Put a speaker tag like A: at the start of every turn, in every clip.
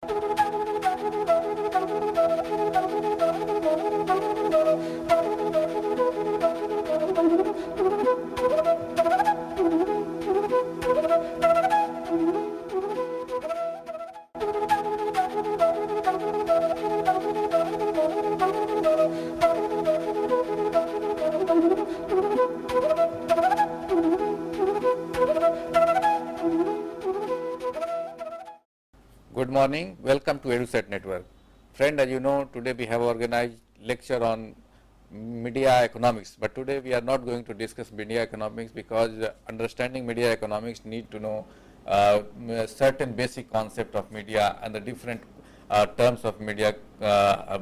A: Good morning, welcome to EduSet Network. Friend, as you know, today we have organized lecture on media economics, but today we are not going to discuss media economics because understanding media economics need to know certain basic concept of media and the different terms of media,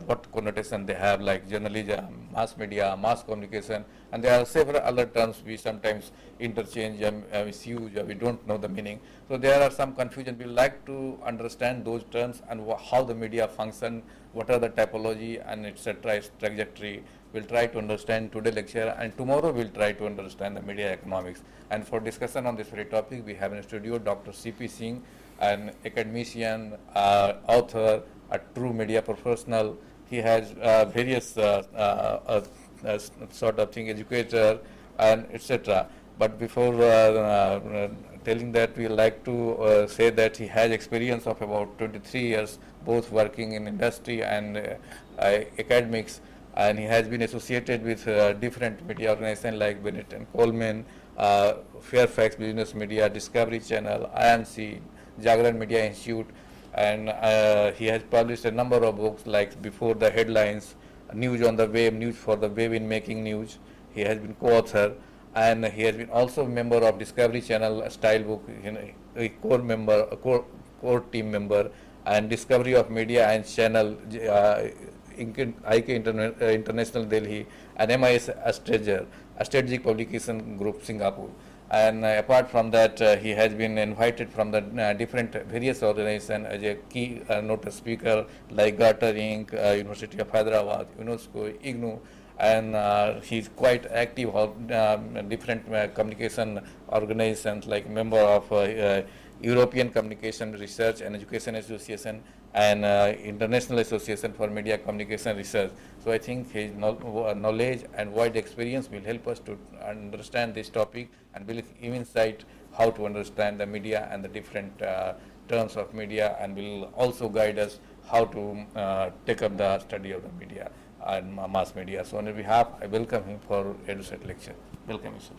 A: what connotation they have, like journalism, mass media, mass communication, and there are several other terms we sometimes interchange and misuse, or we don't know the meaning. So there are some confusion. We like to understand those terms and how the media function, what are the typology and etc. its trajectory. We'll try to understand today lecture, and tomorrow we'll try to understand the media economics. And for discussion on this very topic, we have in studio Dr. C.P. Singh, an academician, author, a true media professional. He has various sort of thing, educator and etc. But before telling that, we like to say that he has experience of about 23 years, both working in industry and academics, and he has been associated with different media organizations like Bennett and Coleman, Fairfax Business Media, Discovery Channel, IMC, Jagran Media Institute, and he has published a number of books like Before the Headlines, News on the Web, News for the Web in Making News. He has been co-author, and he has been also a member of Discovery Channel Style Book, a core member, core team member, and Discovery of Media and Channel, IK International Delhi, and MIS Strategic Publication Group Singapore. And apart from that, he has been invited from the different various organizations as a key noted speaker like Garter Inc., University of Hyderabad, UNESCO, IGNU, and he's quite active on different communication organizations like member of European Communication Research and Education Association and International Association for Media Communication Research. So I think his knowledge and wide experience will help us to understand this topic and will give insight how to understand the media and the different terms of media, and will also guide us how to take up the study of the media and mass media. So on behalf, I welcome him for EduSet lecture. Welcome, sir.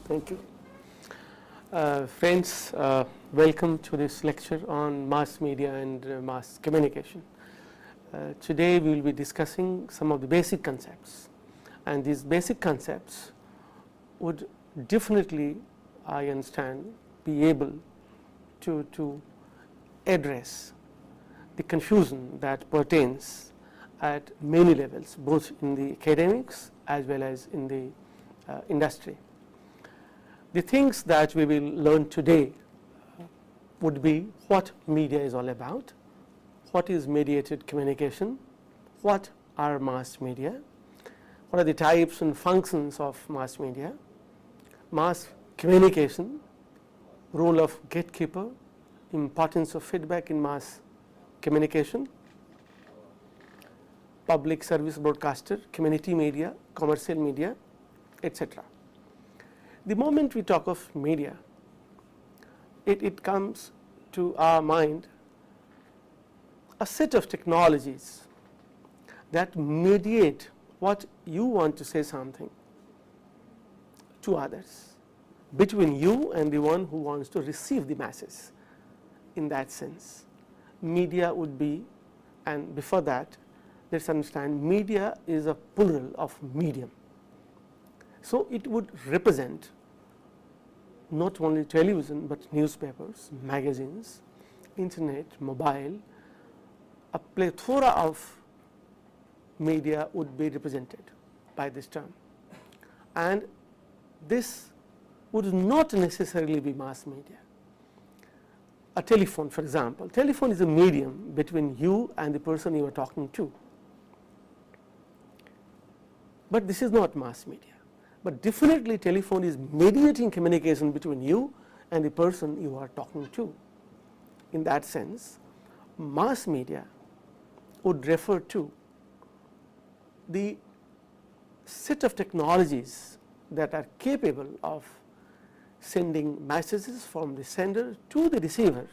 B: Thank you. Friends, welcome to this lecture on mass media and mass communication. Today we will be discussing some of the basic concepts, and these basic concepts would definitely, I understand, be able to address the confusion that pertains at many levels, both in the academics as well as in the industry. The things that we will learn today would be what media is all about, what is mediated communication, what are mass media, what are the types and functions of mass media, mass communication, role of gatekeeper, importance of feedback in mass communication, public service broadcaster, community media, commercial media, etc. The moment we talk of media, it comes to our mind a set of technologies that mediate what you want to say something to others, between you and the one who wants to receive the masses. In that sense, media would be, and before that, let us understand media is a plural of medium. So it would represent not only television but newspapers, magazines, internet, mobile. A plethora of media would be represented by this term, and this would not necessarily be mass media. A telephone, for example, telephone is a medium between you and the person you are talking to, but this is not mass media. But definitely telephone is mediating communication between you and the person you are talking to. In that sense, mass media would refer to the set of technologies that are capable of sending messages from the sender to the receiver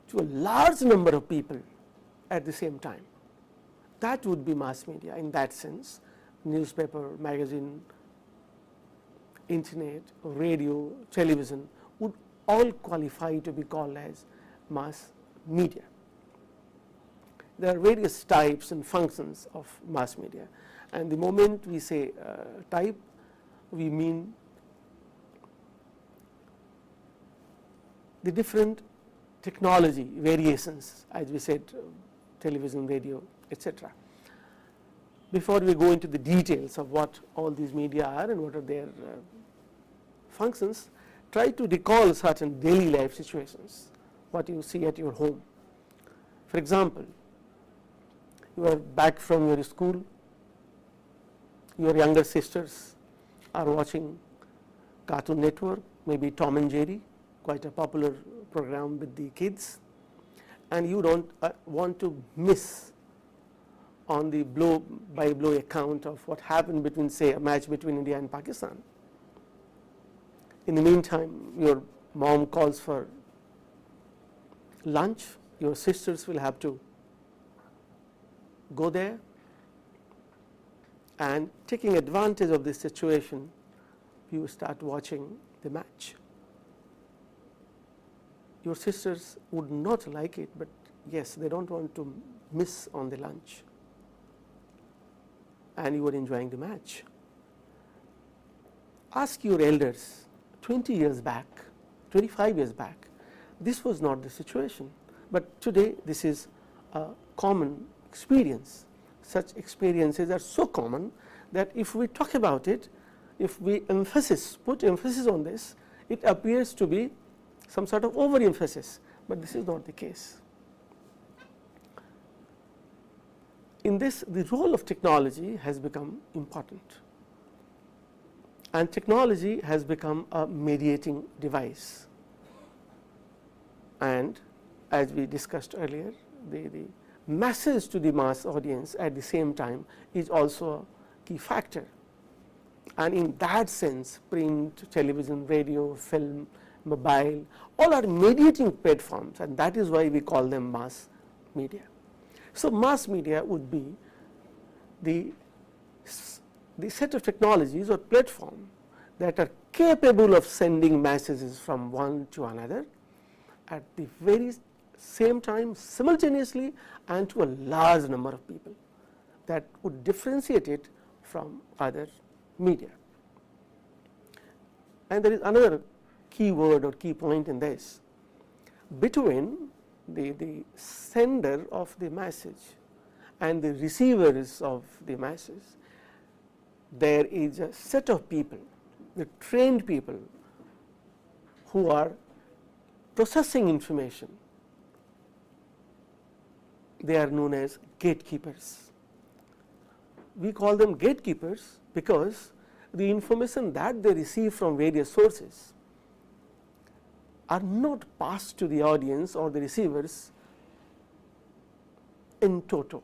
B: to a large number of people at the same time. That would be mass media in that sense. Newspaper, magazine, internet, radio, television would all qualify to be called as mass media. There are various types and functions of mass media, and the moment we say type, we mean the different technology variations, as we said, television, radio, etc. Before we go into the details of what all these media are and what are their functions, try to recall certain daily life situations, what you see at your home. For example, you are back from your school, your younger sisters are watching Cartoon Network, maybe Tom and Jerry, quite a popular program with the kids, and you don't want to miss on the blow by blow account of what happened between, say, a match between India and Pakistan. In the meantime, your mom calls for lunch, your sisters will have to go there, and taking advantage of this situation, you start watching the match. Your sisters would not like it, but yes, they don't want to miss on the lunch, and you are enjoying the match. Ask your elders 20 years back, 25 years back, this was not the situation, but today this is a common experience. Such experiences are so common that if we talk about it, if we put emphasis on this, it appears to be some sort of overemphasis, but this is not the case. In this, the role of technology has become important, and technology has become a mediating device, and as we discussed earlier, the message to the mass audience at the same time is also a key factor, and in that sense print, television, radio, film, mobile, all are mediating platforms, and that is why we call them mass media. So mass media would be the set of technologies or platform that are capable of sending messages from one to another at the very same time, simultaneously, and to a large number of people. That would differentiate it from other media. And there is another key word or key point in this. Between the sender of the message and the receivers of the message, there is a set of people, the trained people, who are processing information. They are known as gatekeepers. We call them gatekeepers because the information that they receive from various sources are not passed to the audience or the receivers in toto.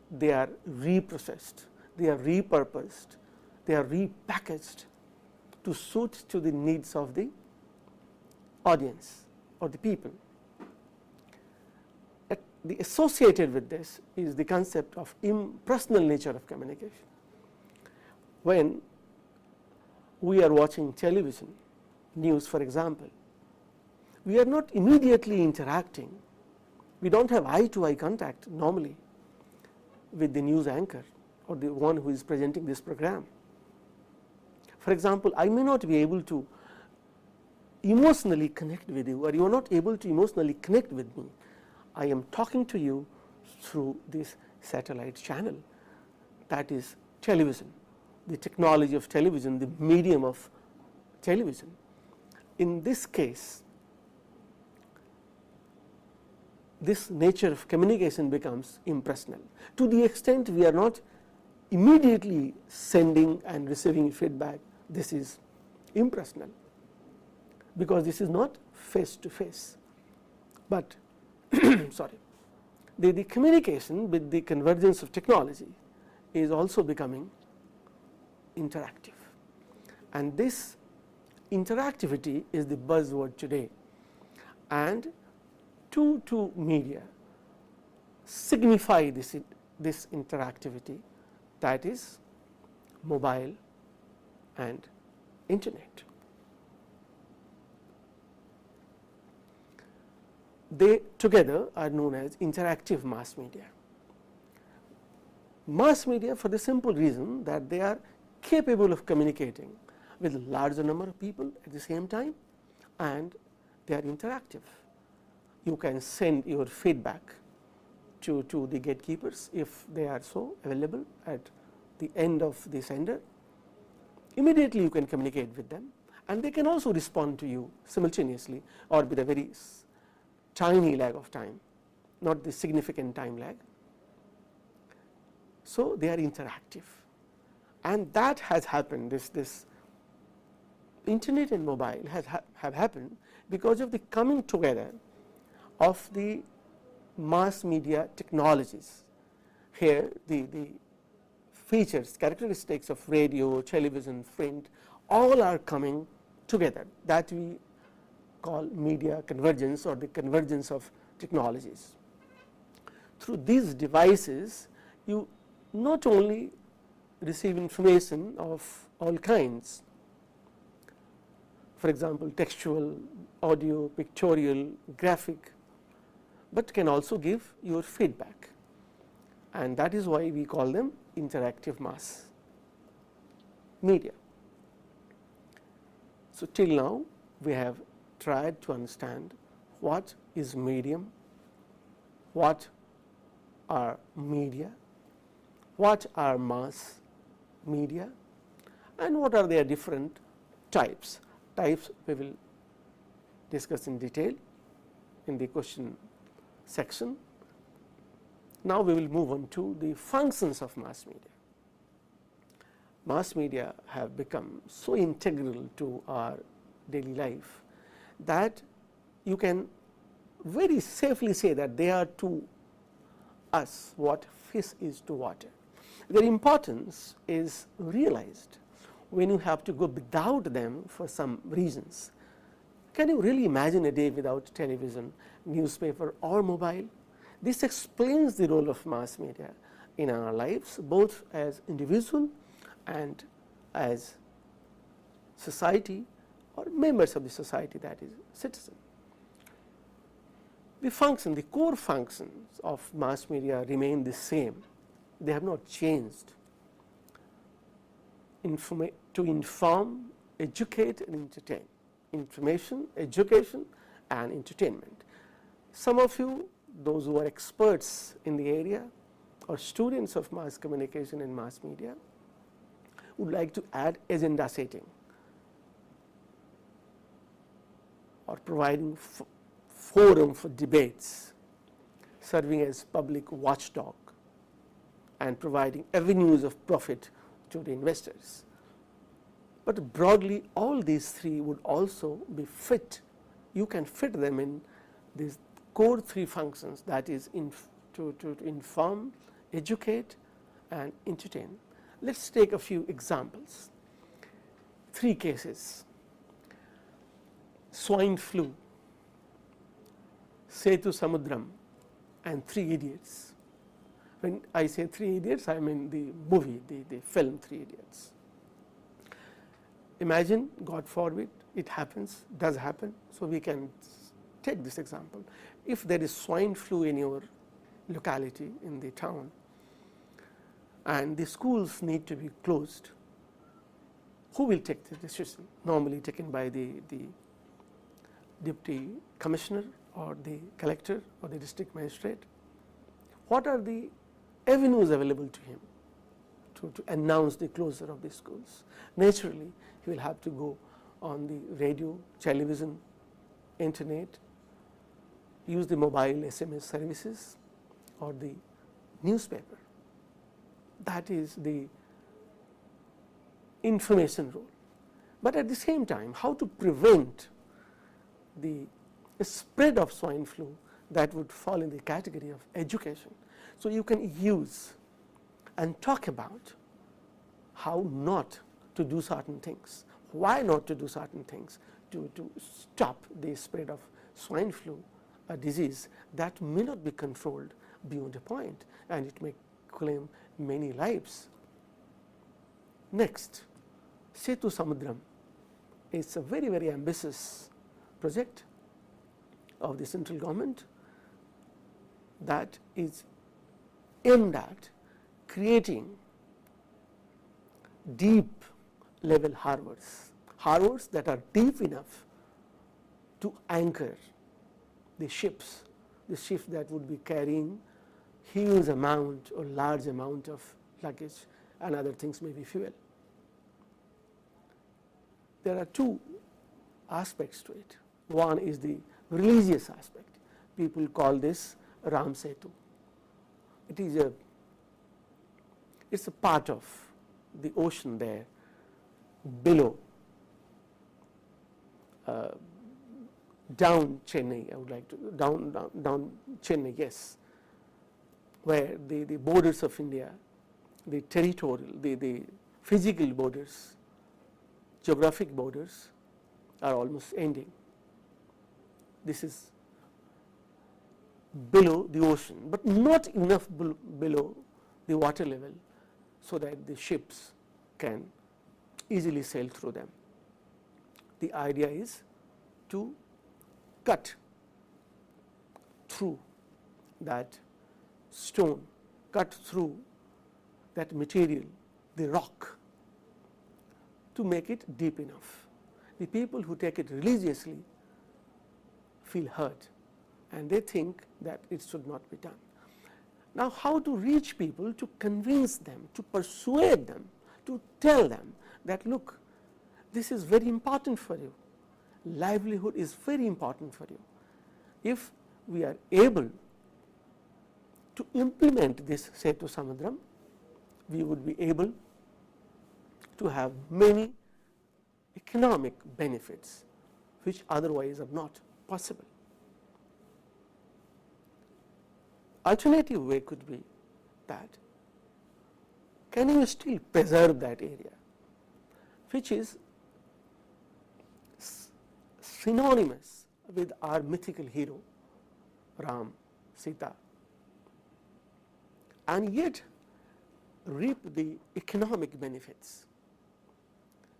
B: They are reprocessed, they are repurposed, they are repackaged to suit to the needs of the audience or the people. The associated with this is the concept of impersonal nature of communication. When we are watching television, news for example, we are not immediately interacting. We don't have eye-to-eye contact normally with the news anchor or the one who is presenting this program. For example, I may not be able to emotionally connect with you, or you are not able to emotionally connect with me. I am talking to you through this satellite channel, that is television, the technology of television, the medium of television. In this case, this nature of communication becomes impersonal. To the extent we are not immediately sending and receiving feedback, this is impersonal, because this is not face to face, but sorry, the communication with the convergence of technology is also becoming interactive, and this interactivity is the buzzword today, and two media signify this interactivity, that is mobile and internet. They together are known as interactive mass media. Mass media for the simple reason that they are capable of communicating with a larger number of people at the same time, and they are interactive. You can send your feedback to the gatekeepers if they are so available at the end of the sender. Immediately you can communicate with them, and they can also respond to you simultaneously or with a very tiny lag of time, not the significant time lag. So they are interactive, and that has happened. This internet and mobile have happened because of the coming together of the mass media technologies. Here the features, characteristics of radio, television, print, all are coming together, that we call media convergence or the convergence of technologies. Through these devices, you not only receive information of all kinds, for example textual, audio, pictorial, graphic, but can also give your feedback, and that is why we call them interactive mass media. So till now we have tried to understand what is medium, what are media, what are mass media, and what are their different types. Types we will discuss in detail in the question section. Now we will move on to the functions of mass media. Mass media have become so integral to our daily life that you can very safely say that they are to us what fish is to water. Their importance is realized when you have to go without them for some reasons. Can you really imagine a day without television, newspaper or mobile? This explains the role of mass media in our lives, both as individual and as society or members of the society, that is citizen. The function, the core functions of mass media remain the same. They have not changed. To inform, educate and entertain. Information, education and entertainment. Some of you, those who are experts in the area or students of mass communication and mass media, would like to add agenda setting or providing forum for debates, serving as public watchdog and providing avenues of profit to the investors. But broadly all these three would also be fit. You can fit them in these core three functions, that is to inform, educate and entertain. Let us take a few examples. 3 cases: swine flu, Setu Samudram and 3 Idiots. When I say 3 Idiots, I mean the movie, the film 3 Idiots. Imagine, God forbid, it happens, does happen, so we can take this example. If there is swine flu in your locality, in the town, and the schools need to be closed, who will take the decision? Normally taken by the deputy commissioner or the collector or the district magistrate. What are the avenues available to him to announce the closure of the schools? Naturally, he will have to go on the radio, television, internet, use the mobile SMS services or the newspaper. That is the information role. But at the same time, how to prevent the spread of swine flu that would fall in the category of education. So, you can use and talk about how not to do certain things, why not to do certain things to stop the spread of swine flu, a disease that may not be controlled beyond a point, and it may claim many lives. Next, Setu Samudram is a very, very ambitious project of the central government that is aimed at creating deep level harbours, harbours that are deep enough to anchor the ships that would be carrying huge amount or large amount of luggage and other things, maybe fuel. There are two aspects to it. One is the religious aspect. People call this Ram Setu. It's a part of the ocean there below, down Chennai, I would like to down Chennai, yes, where the borders of India, the territorial, the physical borders, geographic borders are almost ending. This is below the ocean, but not enough below the water level so that the ships can easily sail through them. The idea is to cut through that stone, cut through that material, the rock, to make it deep enough. The people who take it religiously feel hurt and they think that it should not be done. Now, how to reach people, to convince them, to persuade them, to tell them that look, this is very important for you, livelihood is very important for you. If we are able to implement this Setu Samudram, we would be able to have many economic benefits which otherwise are not possible. Alternative way could be that can you still preserve that area which is synonymous with our mythical hero Ram, Sita, and yet reap the economic benefits.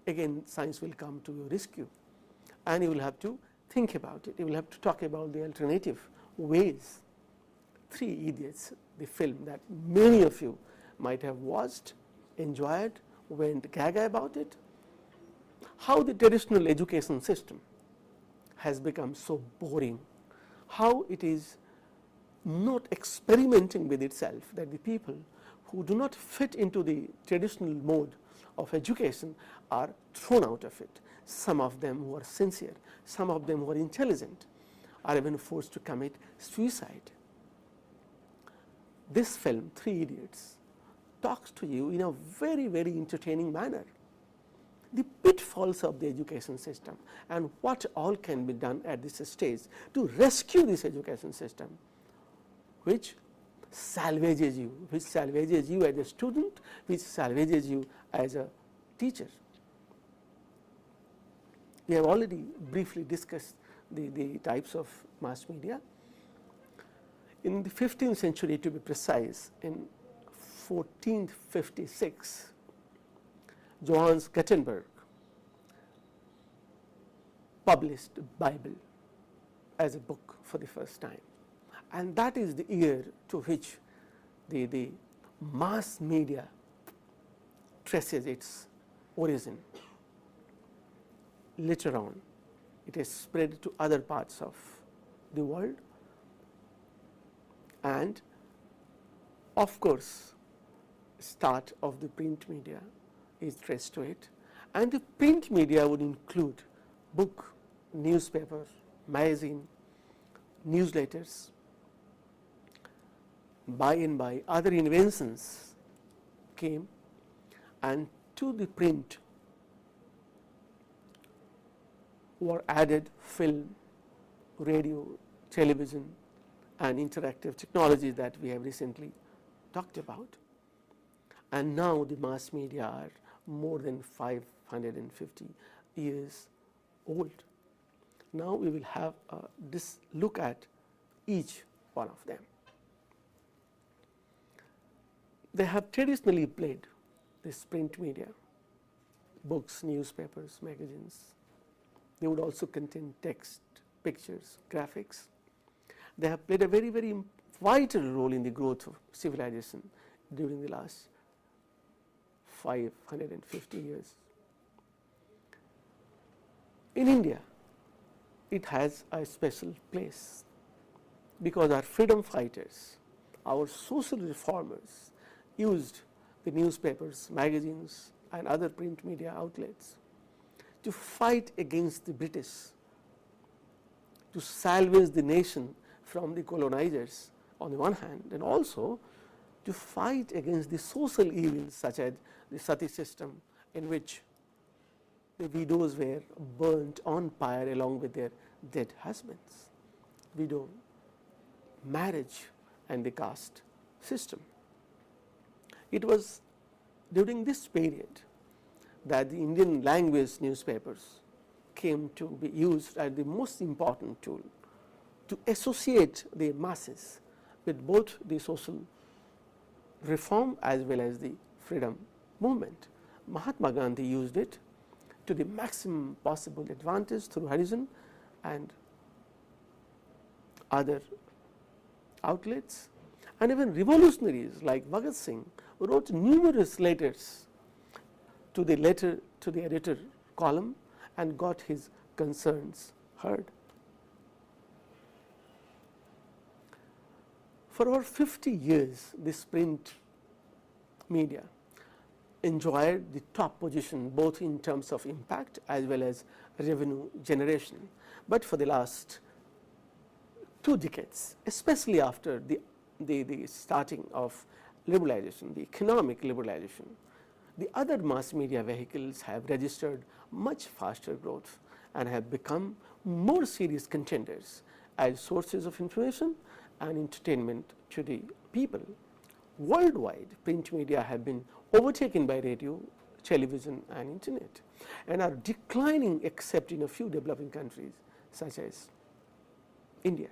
B: Again, science will come to your rescue and you will have to think about it, you will have to talk about the alternative ways. Three Idiots, the film that many of you might have watched, enjoyed, went gaga about it, how the traditional education system has become so boring, how it is not experimenting with itself, that the people who do not fit into the traditional mode of education are thrown out of it. Some of them who are sincere, some of them who are intelligent are even forced to commit suicide. This film, Three Idiots, talks to you in a very, very entertaining manner. The pitfalls of the education system and what all can be done at this stage to rescue this education system, which salvages you as a student, which salvages you as a teacher. We have already briefly discussed the types of mass media. In the 15th century, to be precise, in 1456, Johannes Gutenberg published Bible as a book for the first time, and that is the year to which the mass media traces its origin. Later on, it has spread to other parts of the world, and of course, start of the print media is traced to it, and the print media would include book, newspaper, magazine, newsletters. By and by, other inventions came, and to the print were added film, radio, television, and interactive technologies that we have recently talked about. And now the mass media are more than 550 years old. Now we will have this look at each one of them. They have traditionally played this print media, books, newspapers, magazines. They would also contain text, pictures, graphics. They have played a very, very vital role in the growth of civilization during the last 550 years. In India, it has a special place because our freedom fighters, our social reformers used the newspapers, magazines and other print media outlets to fight against the British, to salvage the nation from the colonizers on the one hand, and also to fight against the social evils such as the sati system, in which the widows were burnt on pyre along with their dead husbands, widow marriage and the caste system. It was during this period that the Indian language newspapers came to be used as the most important tool to associate the masses with both the social reform as well as the freedom movement. Mahatma Gandhi used it to the maximum possible advantage through Horizon and other outlets, and even revolutionaries like Bhagat Singh wrote numerous letters to the editor column and got his concerns heard. For over 50 years, this print media enjoyed the top position both in terms of impact as well as revenue generation. But for the last 2 decades, especially after the starting of liberalization, the economic liberalization, the other mass media vehicles have registered much faster growth and have become more serious contenders as sources of information and entertainment to the people. Worldwide, print media have been overtaken by radio, television and internet, and are declining except in a few developing countries such as India.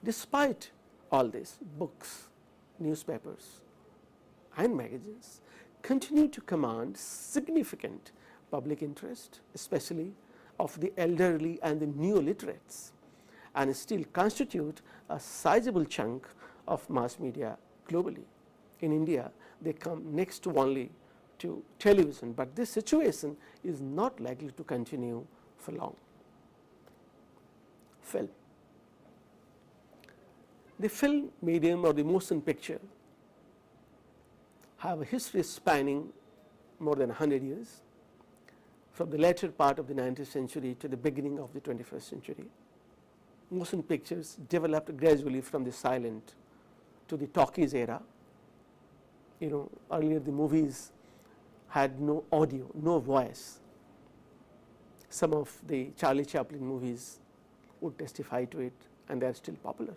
B: Despite all this, books, newspapers and magazines continue to command significant public interest, especially of the elderly and the neo-literates, and still constitute a sizable chunk of mass media globally. In India, they come next to only to television, but this situation is not likely to continue for long. Film. The film medium or the motion picture have a history spanning more than 100 years, from the latter part of the 19th century to the beginning of the 21st century. Motion pictures developed gradually from the silent to the talkies era. Earlier the movies had no audio, no voice. Some of the Charlie Chaplin movies would testify to it, and they are still popular,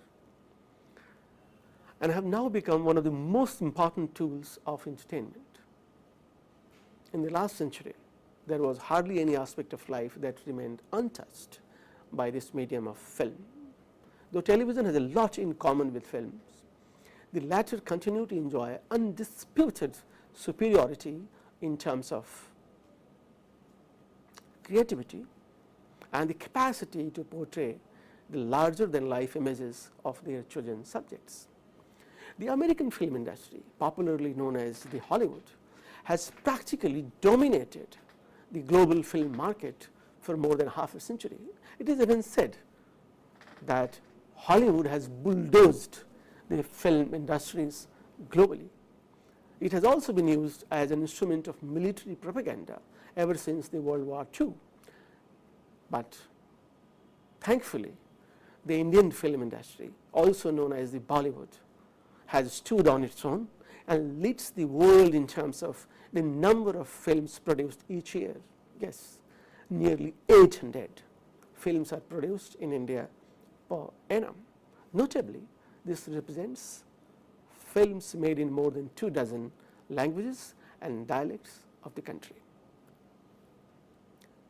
B: and have now become one of the most important tools of entertainment. In the last century, there was hardly any aspect of life that remained untouched by this medium of film. Though television has a lot in common with films, the latter continue to enjoy undisputed superiority in terms of creativity and the capacity to portray the larger than life images of their chosen subjects. The American film industry, popularly known as the Hollywood, has practically dominated the global film market for more than half a century. It is even said that Hollywood has bulldozed the film industries globally. It has also been used as an instrument of military propaganda ever since the World War II. But thankfully, the Indian film industry, also known as the Bollywood, has stood on its own and leads the world in terms of the number of films produced each year. Yes, nearly 800 films are produced in India per annum. Notably, this represents films made in more than 24 languages and dialects of the country.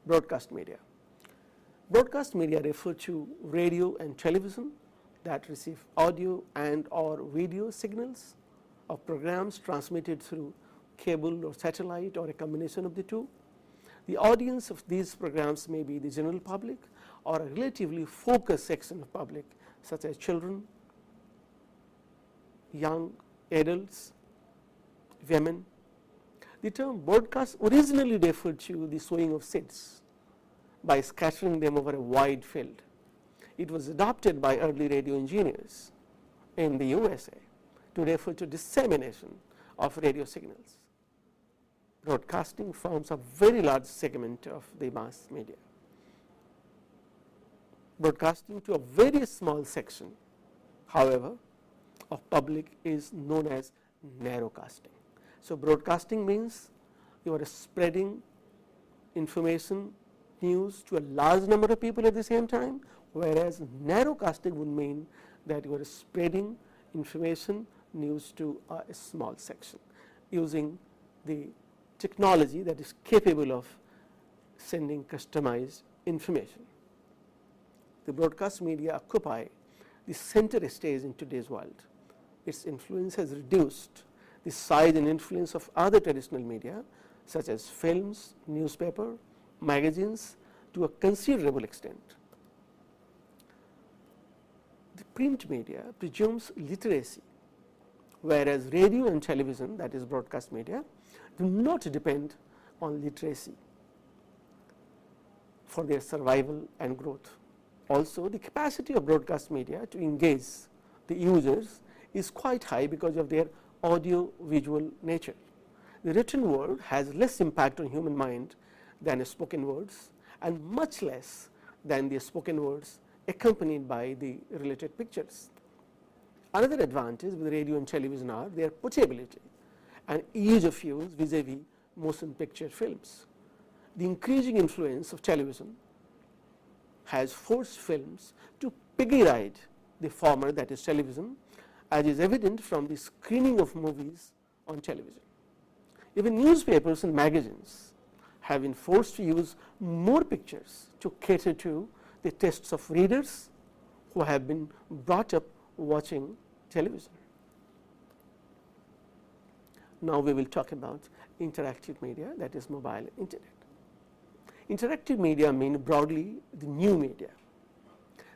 B: Broadcast media. Broadcast media refer to radio and television that receive audio and or video signals of programs transmitted through cable or satellite or a combination of the two. The audience of these programs may be the general public or a relatively focused section of public such as children, young adults, women. The term broadcast originally referred to the sowing of seeds by scattering them over a wide field. It was adopted by early radio engineers in the USA to refer to dissemination of radio signals. Broadcasting forms a very large segment of the mass media. Broadcasting to a very small section, however, of public is known as narrowcasting. So, broadcasting means you are spreading information, news to a large number of people at the same time, whereas narrowcasting would mean that you are spreading information, news to a small section using the technology that is capable of sending customized information. The broadcast media occupy the center stage in today's world. Its influence has reduced the size and influence of other traditional media such as films, newspaper, magazines to a considerable extent. The print media presumes literacy, whereas radio and television, that is broadcast media, do not depend on literacy for their survival and growth. Also, the capacity of broadcast media to engage the users is quite high because of their audio visual nature. The written word has less impact on human mind than spoken words and much less than the spoken words accompanied by the related pictures. Another advantage with radio and television are their portability and ease of use vis-a-vis motion picture films. The increasing influence of television has forced films to piggy ride the former, that is television, as is evident from the screening of movies on television. Even newspapers and magazines have been forced to use more pictures to cater to the tastes of readers who have been brought up watching television. Now we will talk about interactive media, that is mobile internet. Interactive media mean broadly the new media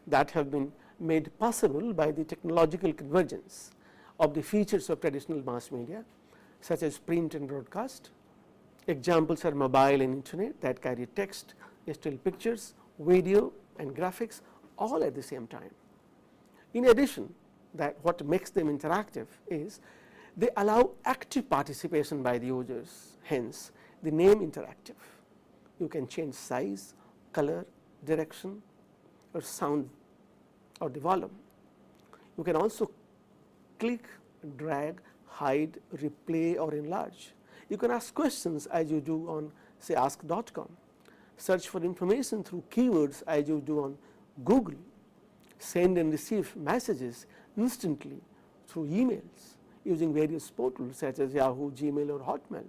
B: that have been made possible by the technological convergence of the features of traditional mass media such as print and broadcast. Examples are mobile and internet that carry text, still pictures, video and graphics all at the same time. In addition, that what makes them interactive is they allow active participation by the users, hence the name interactive. You can change size, color, direction or sound or the volume. You can also click, drag, hide, replay or enlarge. You can ask questions as you do on say ask.com, search for information through keywords as you do on Google, send and receive messages instantly through emails using various portals such as Yahoo, Gmail or Hotmail,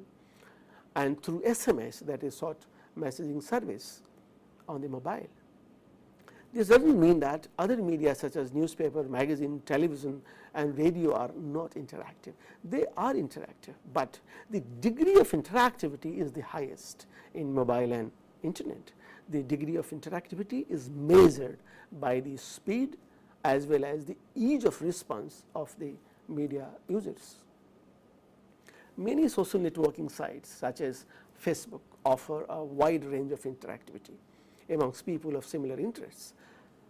B: and through SMS, that is short messaging service on the mobile. This does not mean that other media such as newspaper, magazine, television and radio are not interactive. They are interactive, but the degree of interactivity is the highest in mobile and internet. The degree of interactivity is measured by the speed as well as the ease of response of the media users. Many social networking sites such as Facebook offer a wide range of interactivity amongst people of similar interests.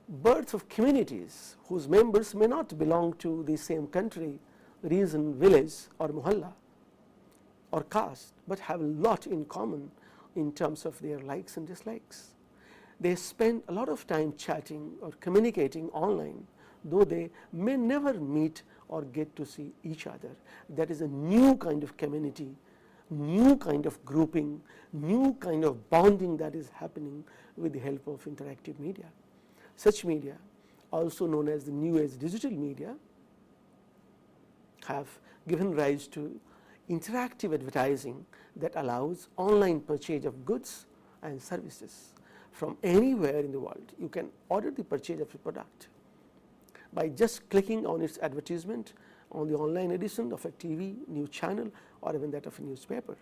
B: Birth of communities whose members may not belong to the same country, region, village or mohalla or caste, but have a lot in common in terms of their likes and dislikes. They spend a lot of time chatting or communicating online, though they may never meet or get to see each other. That is a new kind of community, new kind of grouping, new kind of bonding that is happening with the help of interactive media. Such media also known as the new age digital media, have given rise to interactive advertising that allows online purchase of goods and services from anywhere in the world. You can order the purchase of a product by just clicking on its advertisement on the online edition of a TV, news channel, or even that of a newspaper.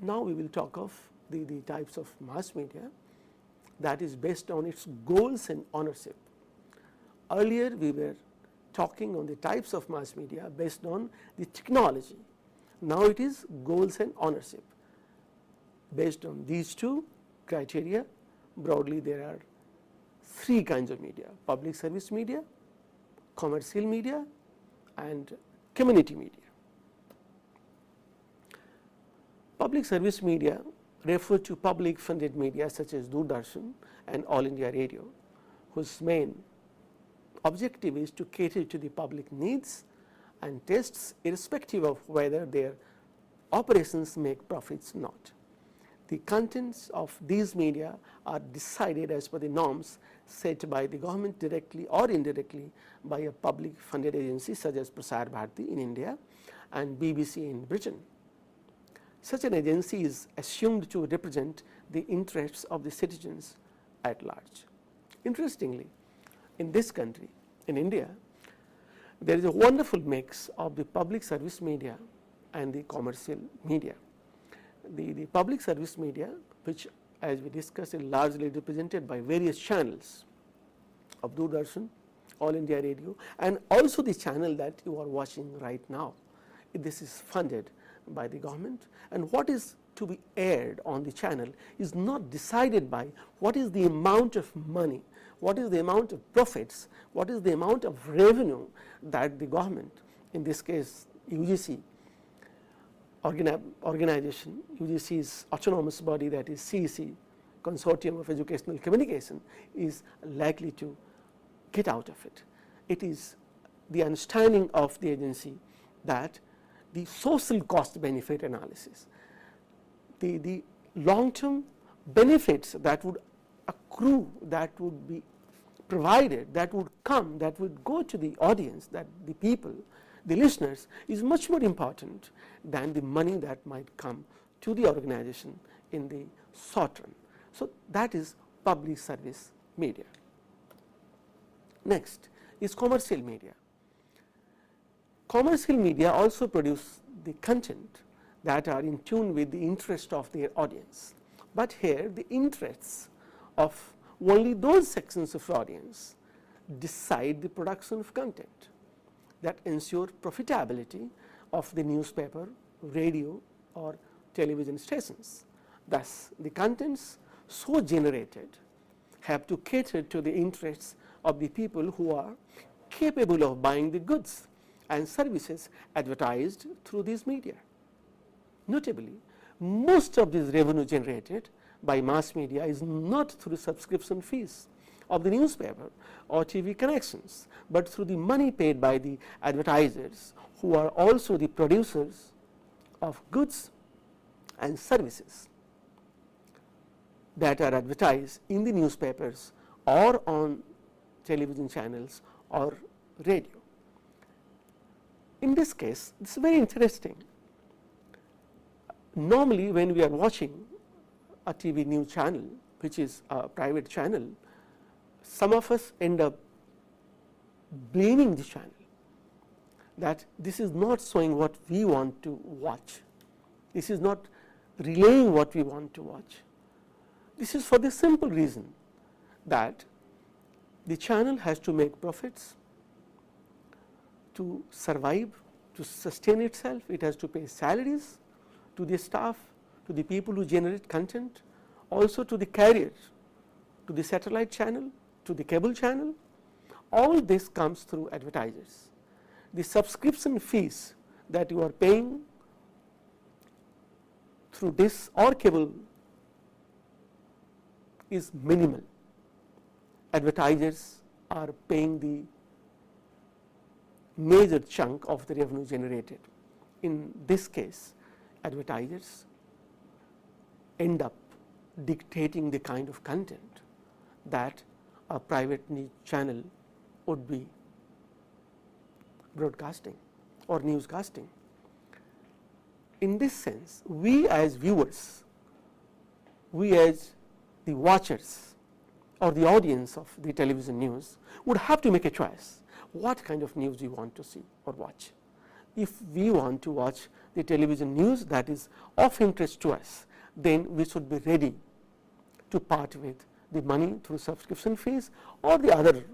B: Now we will talk of the types of mass media that is based on its goals and ownership. Earlier we were talking on the types of mass media based on the technology. Now it is goals and ownership. Based on these two criteria, broadly there are three kinds of media: public service media, commercial media, and community media. Public service media refer to public funded media such as Doordarshan and All India Radio, whose main objective is to cater to the public needs and tastes irrespective of whether their operations make profits or not. The contents of these media are decided as per the norms set by the government directly or indirectly by a public funded agency such as Prasar Bharati in India and BBC in Britain. Such an agency is assumed to represent the interests of the citizens at large. Interestingly, in this country, in India, there is a wonderful mix of the public service media and the commercial media. The public service media, which as we discussed is largely represented by various channels of Doordarshan, All India Radio, and also the channel that you are watching right now. This is funded by the government, and what is to be aired on the channel is not decided by what is the amount of money, what is the amount of profits, what is the amount of revenue that the government, in this case UGC organization, UGC's autonomous body, that is CEC, Consortium of Educational Communication, is likely to get out of it. It is the understanding of the agency that the social cost benefit analysis, the long term benefits that would accrue, that would be provided, that would come, that would go to the audience, that the people, the listeners, is much more important than the money that might come to the organization in the short run. So that is public service media. Next is commercial media. Commercial media also produce the content that are in tune with the interest of their audience, but here the interests of only those sections of audience decide the production of content that ensure profitability of the newspaper, radio, or television stations. Thus, the contents so generated have to cater to the interests of the people who are capable of buying the goods and services advertised through these media. Notably, most of this revenue generated by mass media is not through subscription fees of the newspaper or TV connections, but through the money paid by the advertisers, who are also the producers of goods and services that are advertised in the newspapers or on television channels or radio. In this case, it is very interesting. Normally, when we are watching a TV news channel, which is a private channel, some of us end up blaming the channel that this is not showing what we want to watch, this is not relaying what we want to watch. This is for the simple reason that the channel has to make profits to survive, to sustain itself. It has to pay salaries to the staff, to the people who generate content, also to the carriers, to the satellite channel, to the cable channel. All this comes through advertisers. The subscription fees that you are paying through this or cable is minimal. Advertisers are paying the major chunk of the revenue generated. In this case, advertisers end up dictating the kind of content that a private news channel would be broadcasting or newscasting. In this sense, we as viewers, we as the watchers or the audience of the television news would have to make a choice what kind of news we want to see or watch. If we want to watch the television news that is of interest to us, then we should be ready to part with the money through subscription fees or the other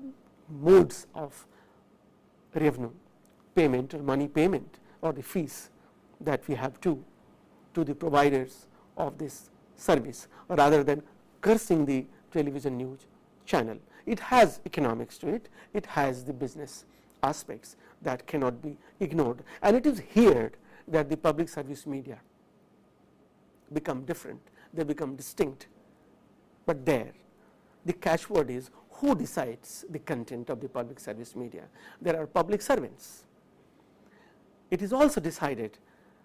B: modes of revenue payment or money payment or the fees that we have to the providers of this service, rather than cursing the television news channel. It has economics to it, it has the business aspects that cannot be ignored, and it is here that the public service media become different, they become distinct. But there the catchword is who decides the content of the public service media. There are public servants. It is also decided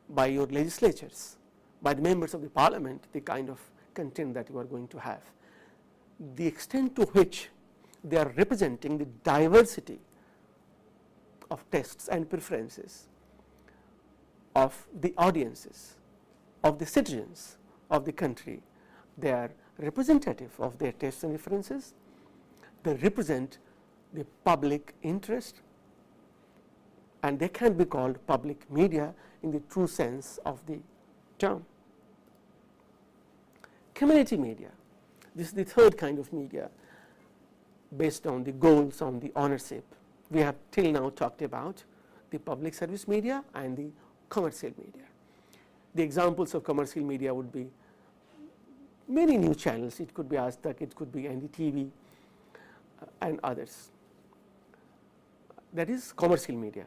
B: by your legislatures, by the members of the parliament, the kind of content that you are going to have, the extent to which they are representing the diversity of tastes and preferences of the audiences, of the citizens of the country. They are representative of their tastes and preferences, they represent the public interest, and they can be called public media in the true sense of the term. Community media, this is the third kind of media based on the goals, on the ownership. We have till now talked about the public service media and the commercial media. The examples of commercial media would be many news channels, it could be Aaj Tak, it could be NDTV and others. That is commercial media.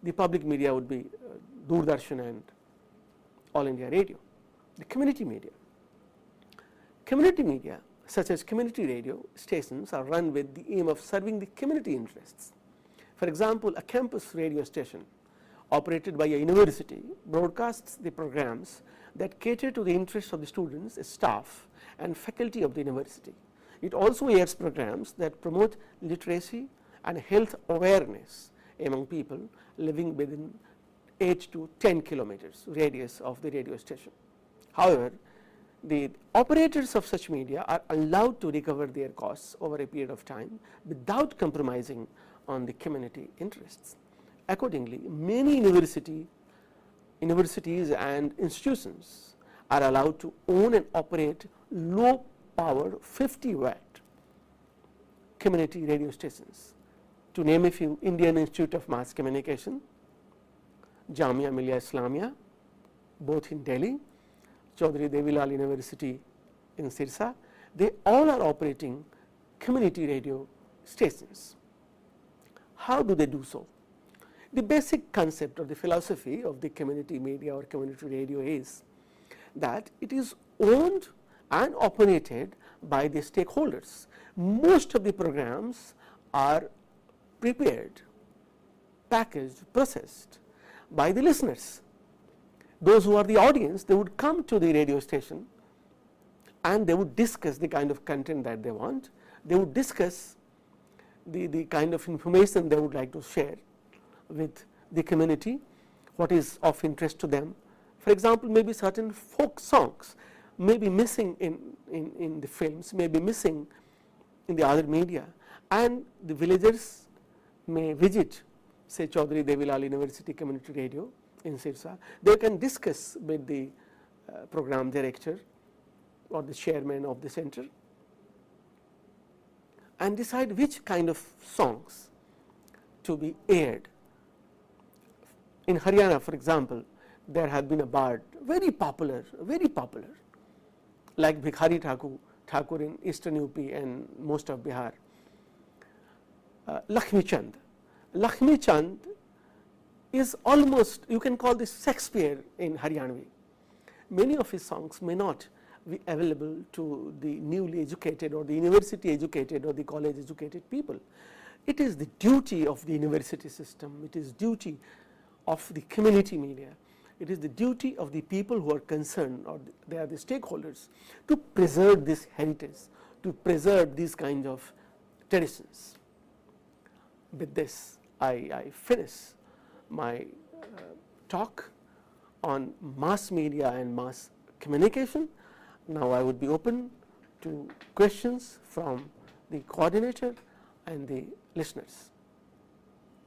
B: The public media would be Doordarshan and All India Radio. The community media. Community media such as community radio stations are run with the aim of serving the community interests. For example, a campus radio station operated by a university broadcasts the programs that cater to the interests of the students, staff and faculty of the university. It also airs programs that promote literacy and health awareness among people living within 8 to 10 kilometers radius of the radio station. However, the operators of such media are allowed to recover their costs over a period of time without compromising on the community interests. Accordingly, many universities and institutions are allowed to own and operate low power 50 watt community radio stations. To name a few: Indian Institute of Mass Communication, Jamia Millia Islamia, both in Delhi, Chaudhary Devilal University in Sirsa, they all are operating community radio stations. How do they do so? The basic concept or the philosophy of the community media or community radio is that it is owned and operated by the stakeholders. Most of the programs are prepared, packaged, processed by the listeners. Those who are the audience, they would come to the radio station and they would discuss the kind of content that they want. They would discuss the kind of information they would like to share with the community, what is of interest to them. For example, maybe certain folk songs may be missing in the films, may be missing in the other media, and the villagers may visit, say, Chaudhary Devilal University Community Radio in Sirsa. They can discuss with the program director or the chairman of the center and decide which kind of songs to be aired. In Haryana, for example, there had been a bard, very popular, like Bhikhari Thakur in eastern UP and most of Bihar. Lakshmi Chand. Lakshmi Chand is almost, you can call this Shakespeare in Haryanvi. Many of his songs may not be available to the newly educated or the university educated or the college educated people. It is the duty of the university system, it is duty of the community media, it is the duty of the people who are concerned or they are the stakeholders to preserve this heritage, to preserve these kinds of traditions. With this, I finish my talk on mass media and mass communication. Now I would be open to questions from the coordinator and the listeners.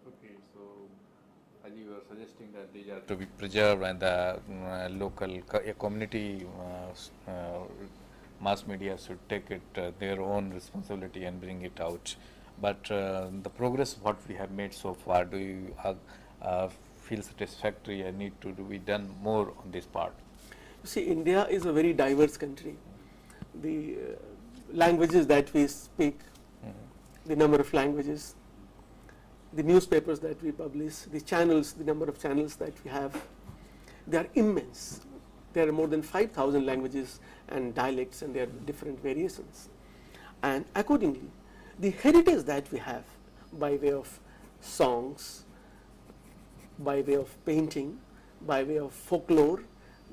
A: Okay, so as you were suggesting that these are to be preserved and the local community mass media should take it their own responsibility and bring it out. But the progress what we have made so far, do you feel satisfactory and need to be done more on this part?
B: You see, India is a very diverse country. The languages that we speak, the number of languages, the newspapers that we publish, the channels, the number of channels that we have, they are immense. There are more than 5,000 languages and dialects, and there are different variations. And accordingly, the heritage that we have by way of songs, by way of painting, by way of folklore,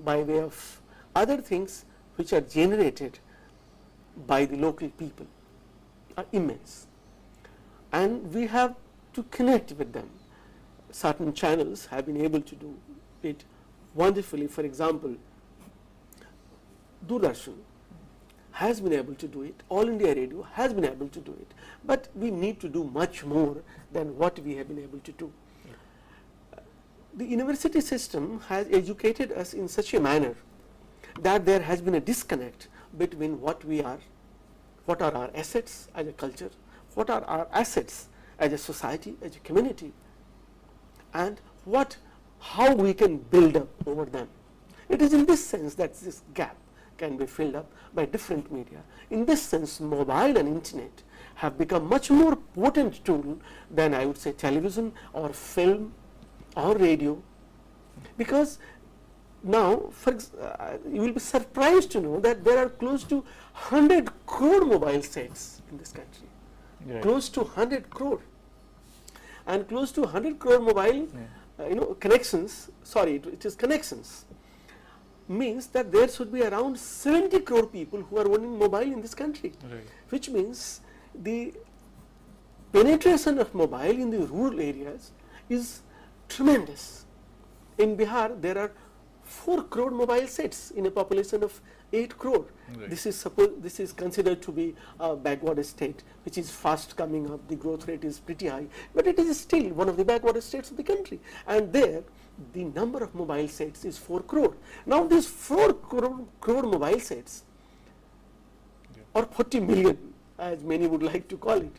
B: by way of other things which are generated by the local people are immense. And we have to connect with them. Certain channels have been able to do it wonderfully. For example, Doordarshan has been able to do it, All India Radio has been able to do it, but we need to do much more than what we have been able to do. The university system has educated us in such a manner that there has been a disconnect between what we are, what are our assets as a culture, what are our assets as a society, as a community, and how we can build up over them. It is in this sense that this gap can be filled up by different media. In this sense, mobile and internet have become much more potent tool than, I would say, television or film or radio, because now you will be surprised to know that there are close to 100 crore mobile sets in this country. Right. Close to 100 crore, and close to 100 crore mobile connections, it is connections, means that there should be around 70 crore people who are owning mobile in this country. Right. Which means the penetration of mobile in the rural areas is tremendous. In Bihar, there are 4 crore mobile sets in a population of 8 crore. Right. This is considered to be a backward state, which is fast coming up. The growth rate is pretty high, but it is still one of the backward states of the country. And there, the number of mobile sets is 4 crore. Now, these 4 crore mobile sets, or 40 million, as many would like to call it,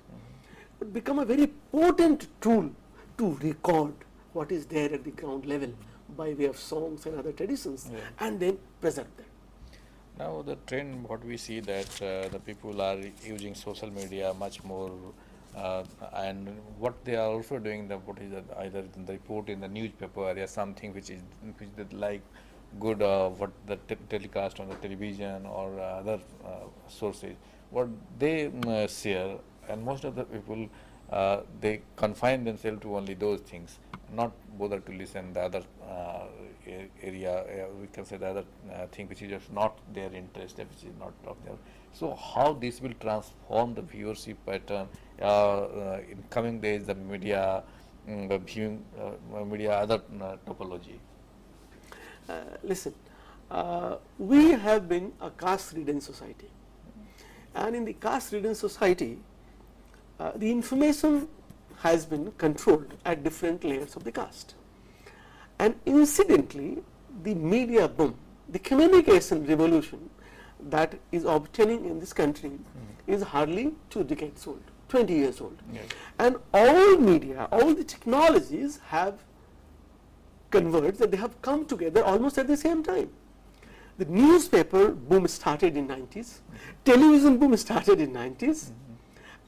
B: would become a very potent tool to record what is there at the ground level by way of songs and other traditions, and then preserve them.
A: Now the trend, what we see that the people are using social media much more, and what they are also doing, either in the report in the newspaper or something which they like good, what the telecast on the television or other sources, what they share, and most of the people they confine themselves to only those things, not bother to listen the other area, we can say the other thing which is just not their interest, which is not of their. So how this will transform the viewership pattern in coming days, the media, viewing media, other topology?
B: Listen, we have been a caste-ridden society, and in the caste-ridden society, the information has been controlled at different layers of the caste. And incidentally, the media boom, the communication revolution that is obtaining in this country is hardly 2 decades old, 20 years old. Yes. And all media, all the technologies have converged, and they have come together almost at the same time. The newspaper boom started in 90s, television boom started in 90s,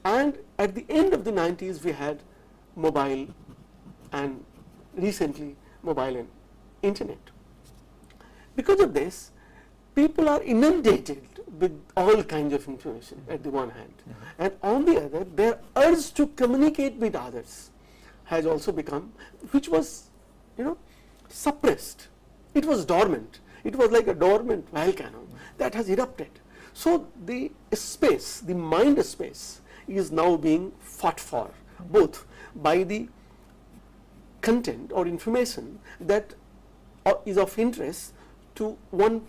B: and at the end of the 90s we had mobile, and recently mobile and internet. Because of this, people are inundated with all kinds of information at the one hand, and on the other, their urge to communicate with others has also become, which was suppressed. It was dormant. It was like a dormant volcano that has erupted. So the space, the mind space is now being fought for, both by the content or information that is of interest to one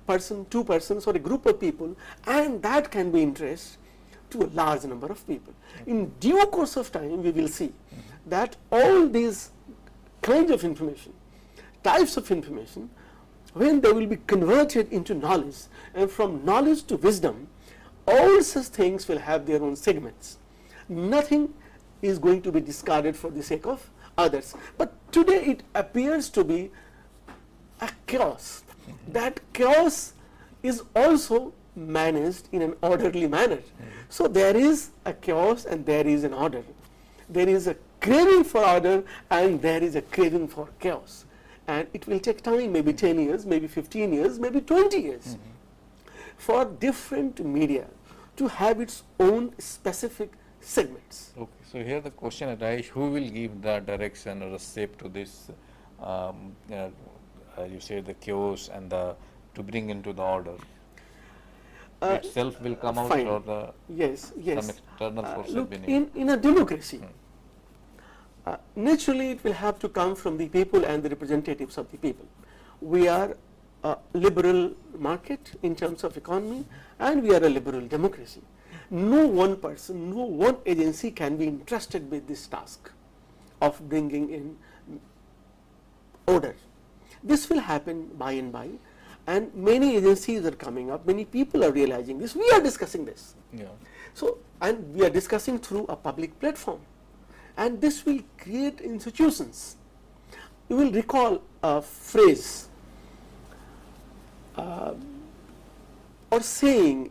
B: person, two persons, or a group of people, and that can be interest to a large number of people. In due course of time, we will see that all these kinds of information, types of information, when they will be converted into knowledge, and from knowledge to wisdom, all such things will have their own segments. Nothing is going to be discarded for the sake of others. But today it appears to be a chaos. That chaos is also managed in an orderly manner. So there is a chaos and there is an order. There is a craving for order and there is a craving for chaos. And it will take time, maybe 10 years, maybe 15 years, maybe 20 years, for different media to have its own specific segments.
A: Okay, so here the question arises, who will give the direction or the shape to this, you say the chaos and to bring into the order? Itself will come out,
B: fine.
A: or the
B: Yes.
A: some external force
B: Look,
A: beneath?
B: in a democracy, naturally it will have to come from the people and the representatives of the people. We are a liberal market in terms of economy, and we are a liberal democracy. No one person, no one agency can be entrusted with this task of bringing in order. This will happen by and by, and many agencies are coming up, many people are realizing this. We are discussing this.
A: Yeah.
B: So, and we are discussing through a public platform, and this will create institutions. You will recall a phrase or saying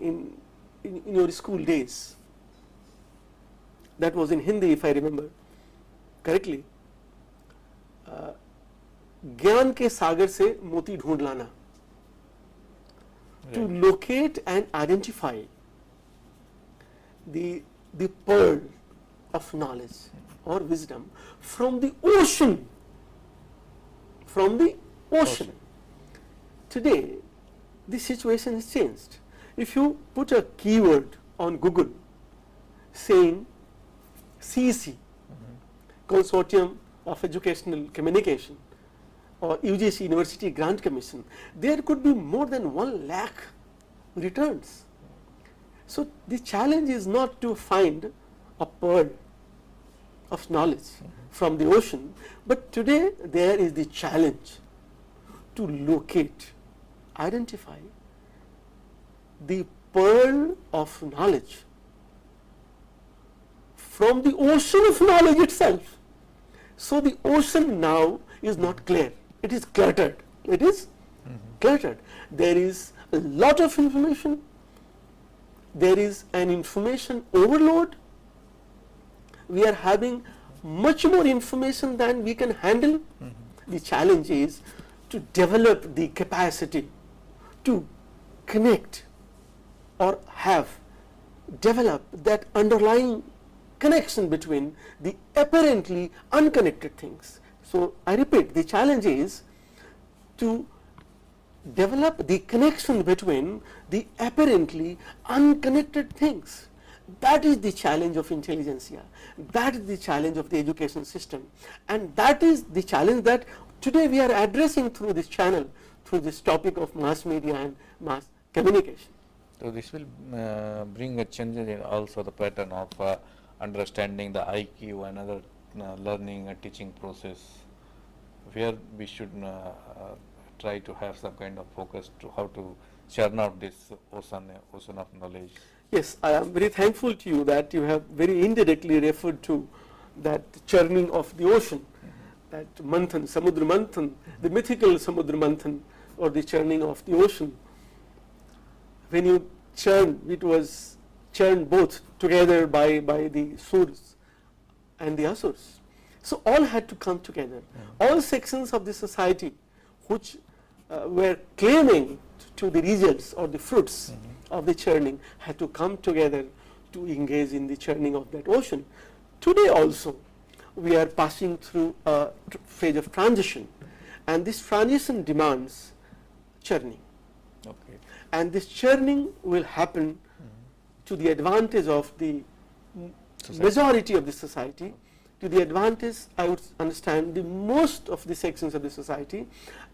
B: in your school days, that was in Hindi if I remember correctly, ज्ञान के सागर से मोती ढूंढ लाना. To locate and identify the pearl of knowledge or wisdom from the ocean. From the ocean. Today, the situation has changed. If you put a keyword on Google saying CEC, Consortium of Educational Communication, or UGC University Grant Commission, there could be more than 1 lakh returns. So the challenge is not to find a pearl of knowledge from the ocean, but today there is the challenge to locate, identify the pearl of knowledge from the ocean of knowledge itself. So the ocean now is not clear. It is cluttered. It is cluttered. There is a lot of information. There is an information overload. We are having much more information than we can handle. The challenge is to develop the capacity to connect or develop that underlying connection between the apparently unconnected things. So I repeat, the challenge is to develop the connection between the apparently unconnected things. That is the challenge of intelligentsia. That is the challenge of the education system. And that is the challenge that today we are addressing through this channel, through this topic of mass media and mass communication.
A: So this will bring a change in also the pattern of understanding the IQ and other learning and teaching process, where we should try to have some kind of focus to how to churn out this ocean of knowledge.
B: Yes, I am very thankful to you that you have very indirectly referred to that churning of the ocean, that manthan, samudra manthan, the mythical samudra manthan, or the churning of the ocean. When you churn, it was churned both together by the Surs and the Asurs. So all had to come together. All sections of the society which were claiming to the results or the fruits of the churning had to come together to engage in the churning of that ocean. Today also we are passing through a phase of transition, and this transition demands churning.
A: Okay.
B: and this churning will happen to the advantage of the majority of the society, to the advantage, I would understand, the most of the sections of the society,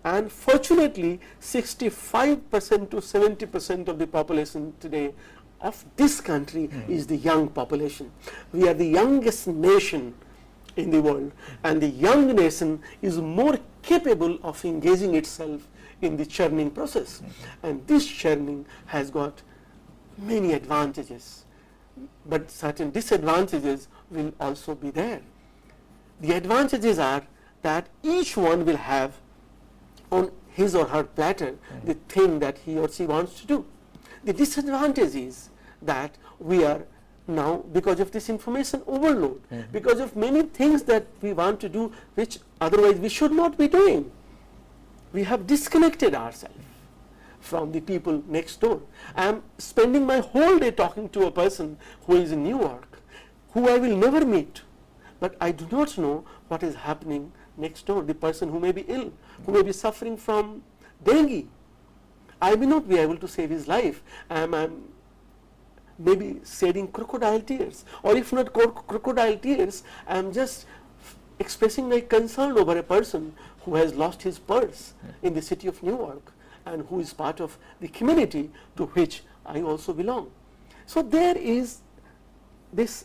B: and fortunately 65% to 70% of the population today of this country is the young population. We are the youngest nation in the world, and the young nation is more capable of engaging itself in the churning process, and this churning has got many advantages, but certain disadvantages will also be there. The advantages are that each one will have on his or her platter the thing that he or she wants to do. The disadvantage is that we are now, because of this information overload, because of many things that we want to do which otherwise we should not be doing, we have disconnected ourselves from the people next door. I am spending my whole day talking to a person who is in Newark, who I will never meet, but I do not know what is happening next door, the person who may be ill, who may be suffering from dengue. I may not be able to save his life. I am maybe shedding crocodile tears, or if not crocodile tears, I am just expressing my concern over a person who has lost his purse in the city of Newark, and who is part of the community to which I also belong. So there is this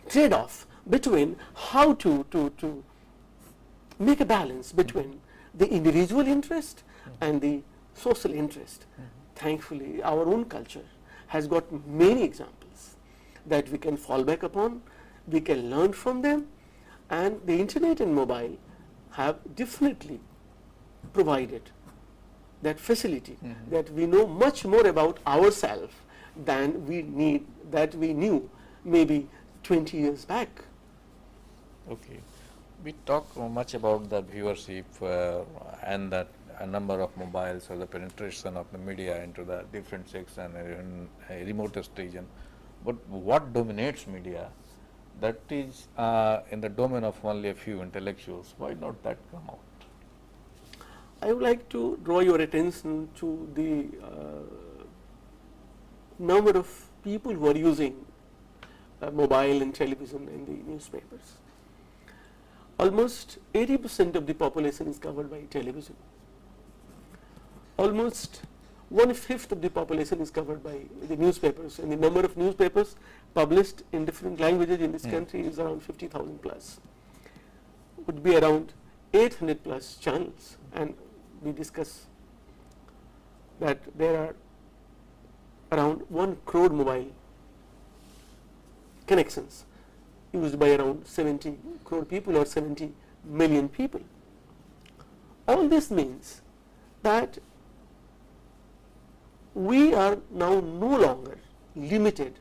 B: trade-off between how to make a balance between the individual interest and the social interest. Thankfully, our own culture has got many examples that we can fall back upon, we can learn from them, and the internet and mobile have definitely provided that facility that we know much more about ourselves than we knew maybe 20 years back.
A: Okay. We talk much about the viewership and that a number of mobiles or the penetration of the media into the different section in a remotest region. But what dominates media, that is in the domain of only a few intellectuals. Why not that come out?
B: I would like to draw your attention to the number of people who are using mobile and television and the newspapers. Almost 80% of the population is covered by television. Almost 1/5 of the population is covered by the newspapers, and the number of newspapers published in different languages in this country is around 50,000 plus. Would be around 800 plus channels, and we discuss that there are around 1 crore mobile connections used by around 70 crore people or 70 million people. All this means that we are now no longer limited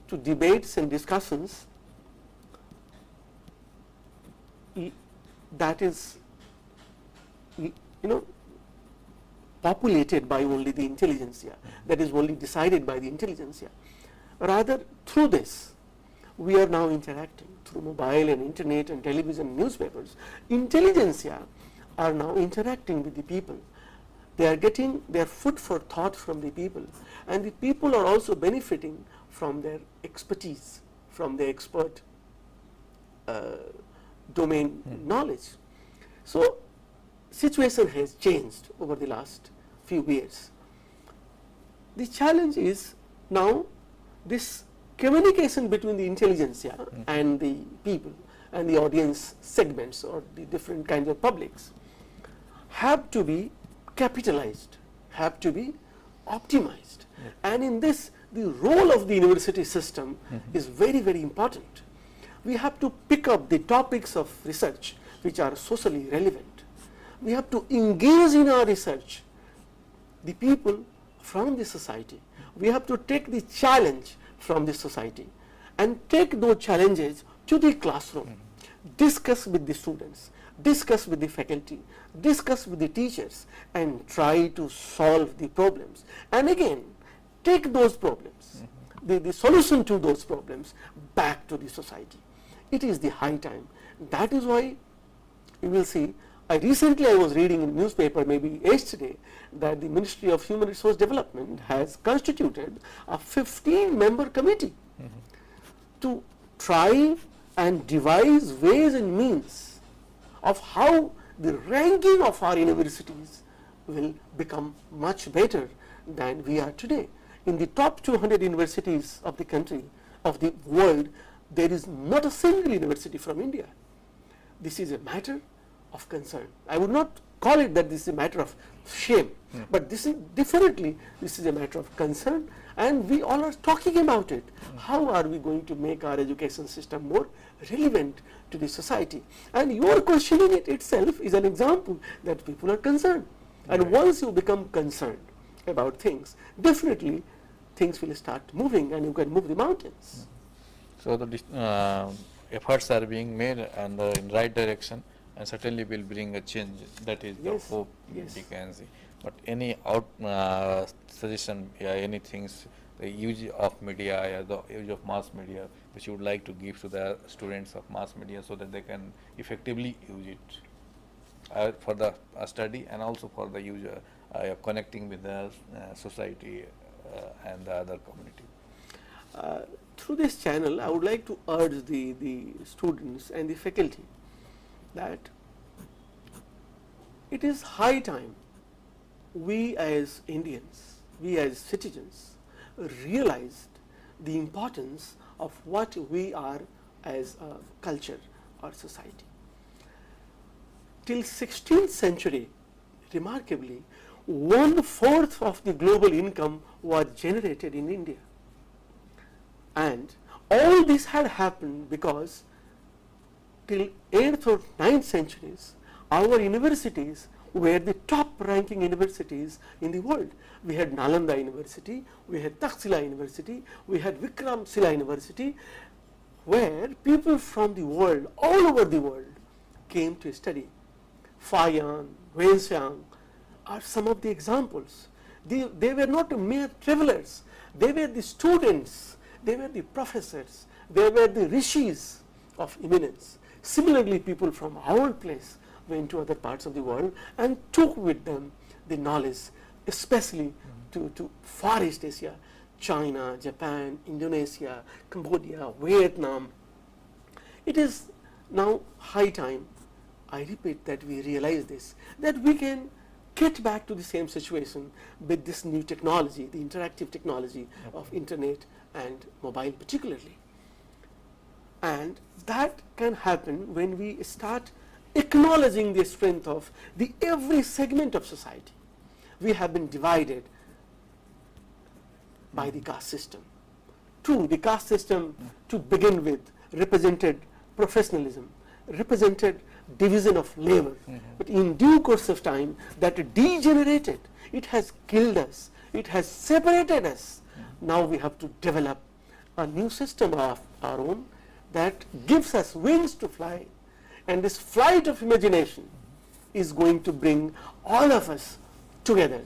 B: to debates and discussions that is populated by only the intelligentsia, that is only decided by the intelligentsia. Rather, through this, we are now interacting through mobile and internet and television and newspapers. Intelligentsia are now interacting with the people. They are getting their food for thought from the people, and the people are also benefiting from their expertise, from their expert domain knowledge. So, situation has changed over the last few years. The challenge is now this communication between the intelligentsia and the people and the audience segments or the different kinds of publics have to be capitalized, have to be optimized. And in this, the role of the university system is very, very important. We have to pick up the topics of research which are socially relevant. We have to engage in our research the people from the society. We have to take the challenge from the society and take those challenges to the classroom, discuss with the students, discuss with the faculty, discuss with the teachers, and try to solve the problems. And again, take those problems, the solution to those problems back to the society. It is the high time. That is why you will see I was reading in newspaper maybe yesterday that the Ministry of Human Resource Development has constituted a 15-member committee to try and devise ways and means of how the ranking of our universities will become much better than we are today. In the top 200 universities of the country, of the world, there is not a single university from India. This is a matter of concern. I would not call it that this is a matter of shame, but this is definitely, this is a matter of concern, and we all are talking about it. How are we going to make our education system more relevant to the society? And your questioning it itself is an example that people are concerned. And once you become concerned about things, definitely things will start moving and you can move the mountains.
A: So the efforts are being made and in right direction, and certainly will bring a change. That is the hope we can see. But any suggestion, any things, the use of media, the use of mass media, which you would like to give to the students of mass media so that they can effectively use it for the study and also for the user connecting with the society and the other community.
B: Through this channel, I would like to urge the students and the faculty that it is high time we as Indians, we as citizens, realized the importance of what we are as a culture or society. Till 16th century, remarkably, 1/4 of the global income was generated in India. And all this had happened because till 8th or 9th centuries, our universities were the top ranking universities in the world. We had Nalanda University, we had Taxila University, we had Vikramshila University, where people from the world, all over the world, came to study. Fayan, Wenxiang are some of the examples. They were not mere travelers, they were the students, they were the professors, they were the rishis of eminence. Similarly, people from our place went to other parts of the world and took with them the knowledge, especially to Far East Asia, China, Japan, Indonesia, Cambodia, Vietnam. It is now high time, I repeat, that we realize this, that we can get back to the same situation with this new technology, the interactive technology of internet and mobile particularly. And that can happen when we start acknowledging the strength of the every segment of society. We have been divided by the caste system. True, the caste system to begin with represented professionalism, represented division of labor, but in due course of time that degenerated. It has killed us, it has separated us. Now we have to develop a new system of our own that gives us wings to fly, and this flight of imagination is going to bring all of us together.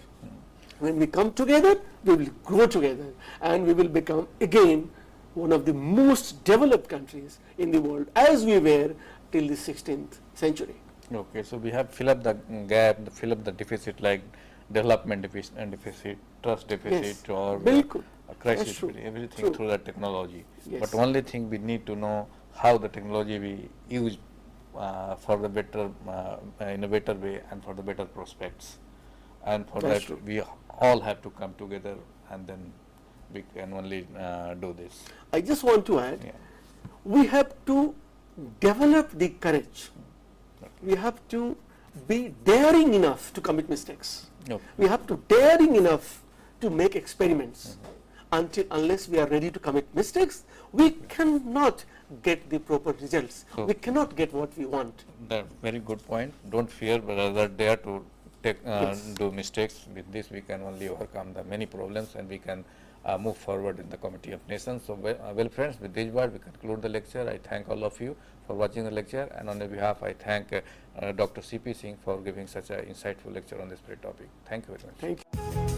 B: When we come together, we will grow together, and we will become again one of the most developed countries in the world, as we were till the 16th century.
A: Okay, so we have fill up the gap, fill up the deficit, like development deficit, trust deficit, or a crisis, everything through the technology. But only thing we need to know how the technology we use for the better, in a better way, and for the better prospects. And for that, we all have to come together, and then we can only do this.
B: I just want to add, we have to develop the courage. We have to be daring enough to commit mistakes. We have to daring enough to make experiments. Unless we are ready to commit mistakes, we cannot get the proper results. We cannot get what we want.
A: That's very good point. Don't fear, but rather dare to take, do mistakes. With this, we can only overcome the many problems, and we can move forward in the Committee of Nations. So, well friends, with this word, we conclude the lecture. I thank all of you for watching the lecture, and on their behalf, I thank Dr. C.P. Singh for giving such an insightful lecture on this great topic. Thank you very much.
B: Thank you.